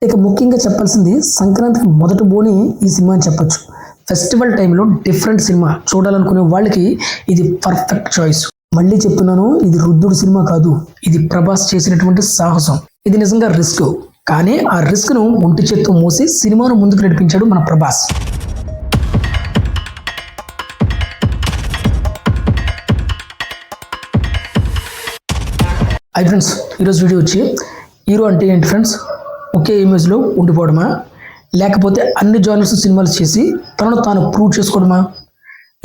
ఇక ముఖ్యంగా చెప్పాల్సింది సంక్రాంతికి మొదటి బోని ఈ సినిమా అని చెప్పొచ్చు. ఫెస్టివల్ టైంలో డిఫరెంట్ సినిమా చూడాలనుకునే వాళ్ళకి ఇది పర్ఫెక్ట్ చాయిస్. మళ్ళీ చెప్తున్నాను, ఇది రుద్దుడు సినిమా కాదు, ఇది ప్రభాస్ చేసినటువంటి సాహసం. ఇది నిజంగా రిస్క్, కానీ ఆ రిస్క్ ను ఒంటి చేత్తో మోసి సినిమాను ముందుకు నడిపించాడు మన ప్రభాస్. హై ఫ్రెండ్స్, ఈరోజు వీడియో వచ్చి హీరో అంటే ఏంటి ఫ్రెండ్స్, ఒకే ఇమేజ్లో ఉండిపోవడమా, లేకపోతే అన్ని జానర్స్ సినిమాలు చేసి తనను తాను ప్రూవ్ చేసుకోవడమా?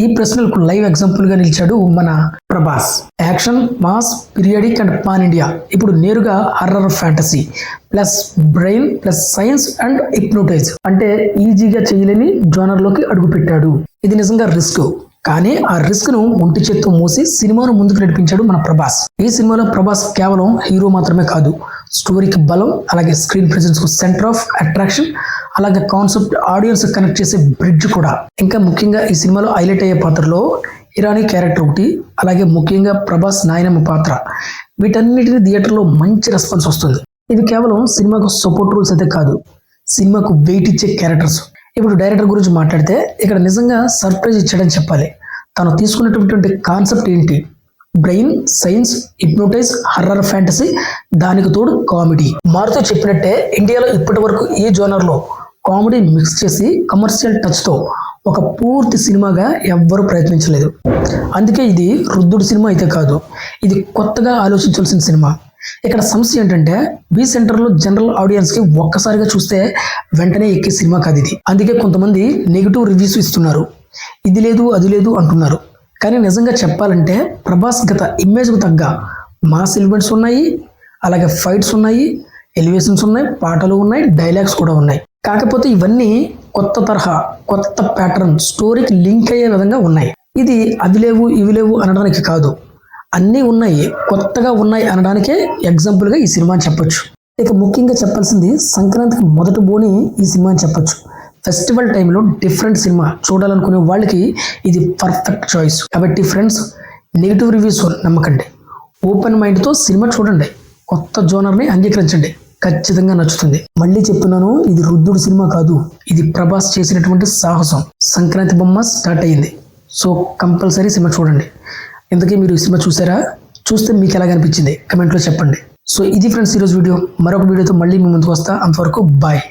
ఈ ప్రశ్నలకు లైవ్ ఎగ్జాంపుల్గా నిలిచాడు మన Prabhas. Action, mass, periodic and pan India, ఇప్పుడు నేరుగా horror, fantasy plus brain plus science and hypnotise అంటే ఈజీగా చేయలేని జానర్లోకి అడుగుపెట్టాడు. ఇది నిజంగా రిస్క్, కానీ ఆ రిస్క్ ను ఒంటి చేత్తో మోసి సినిమాను ముందుకు నడిపించాడు మన ప్రభాస్. ఈ సినిమాలో ప్రభాస్ కేవలం హీరో మాత్రమే కాదు, స్టోరీకి బలం, అలాగే స్క్రీన్ ప్రెజెన్స్ కు సెంటర్ ఆఫ్ అట్రాక్షన్, అలాగే కాన్సెప్ట్ ఆడియన్స్ కనెక్ట్ చేసే బ్రిడ్జ్ కూడా. ఇంకా ముఖ్యంగా ఈ సినిమాలో హైలైట్ అయ్యే పాత్రలో ఇరానీ క్యారెక్టర్ ఒకటి, అలాగే ముఖ్యంగా ప్రభాస్ నాయనమ్మ పాత్ర. వీటన్నిటిని థియేటర్లో మంచి రెస్పాన్స్ వస్తుంది. ఇవి కేవలం సినిమాకు సపోర్ట్ రూల్స్ అయితే కాదు, సినిమాకు వెయిట్ ఇచ్చే క్యారెక్టర్స్. ఇప్పుడు డైరెక్టర్ గురించి మాట్లాడితే ఇక్కడ నిజంగా సర్ప్రైజ్ ఇచ్చాడని చెప్పాలి. తను తీసుకున్నటువంటి కాన్సెప్ట్ ఏంటి? Brain, science, hypnotise, horror, fantasy, దానికి తోడు కామెడీ. మారుతో చెప్పినట్టే ఇండియాలో ఇప్పటి వరకు ఈ జోనర్లో కామెడీ మిక్స్ చేసి కమర్షియల్ టచ్తో ఒక పూర్తి సినిమాగా ఎవ్వరూ ప్రయత్నించలేదు. అందుకే ఇది రుద్దుడు సినిమా అయితే కాదు, ఇది కొత్తగా ఆలోచించాల్సిన సినిమా. ఇక్కడ సమస్య ఏంటంటే బి సెంటర్లో జనరల్ ఆడియన్స్కి ఒక్కసారిగా చూస్తే వెంటనే ఎక్కే సినిమా కాదు ఇది. అందుకే కొంతమంది నెగిటివ్ రివ్యూస్ ఇస్తున్నారు, ఇది లేదు అది లేదు అంటున్నారు. కానీ నిజంగా చెప్పాలంటే ప్రభాస్ గత ఇమేజ్కు తగ్గ మాస్ ఎలిమెంట్స్ ఉన్నాయి, అలాగే ఫైట్స్ ఉన్నాయి, ఎలివేషన్స్ ఉన్నాయి, పాటలు ఉన్నాయి, డైలాగ్స్ కూడా ఉన్నాయి. కాకపోతే ఇవన్నీ కొత్త తరహా, కొత్త ప్యాటర్న్, స్టోరీకి లింక్ అయ్యే విధంగా ఉన్నాయి. ఇది అవి లేవు ఇవి లేవు అనడానికి కాదు, అన్నీ ఉన్నాయి, కొత్తగా ఉన్నాయి అనడానికే ఎగ్జాంపుల్గా ఈ సినిమా అని చెప్పొచ్చు. ఇక ముఖ్యంగా చెప్పాల్సింది సంక్రాంతికి మొదటి బోని ఈ సినిమా అని చెప్పొచ్చు. ఫెస్టివల్ టైంలో డిఫరెంట్ సినిమా చూడాలనుకునే వాళ్ళకి ఇది పర్ఫెక్ట్ చాయిస్. కాబట్టి ఫ్రెండ్స్, నెగిటివ్ రివ్యూస్ నమ్మకండి, ఓపెన్ మైండ్తో సినిమా చూడండి, కొత్త జోనర్ని అంగీకరించండి, ఖచ్చితంగా నచ్చుతుంది. మళ్ళీ చెప్తున్నాను, ఇది రుద్దుడు సినిమా కాదు, ఇది ప్రభాస్ చేసినటువంటి సాహసం. సంక్రాంతి బొమ్మ స్టార్ట్ అయ్యింది, సో కంపల్సరీ సినిమా చూడండి. ఇంతకీ మీరు సినిమా చూసారా? చూస్తే మీకు ఎలాగ అనిపించింది కమెంట్లో చెప్పండి. సో ఇది ఫ్రెండ్స్ ఈరోజు వీడియో. మరొక వీడియోతో మళ్ళీ మీ ముందుకు వస్తా. అంతవరకు బాయ్.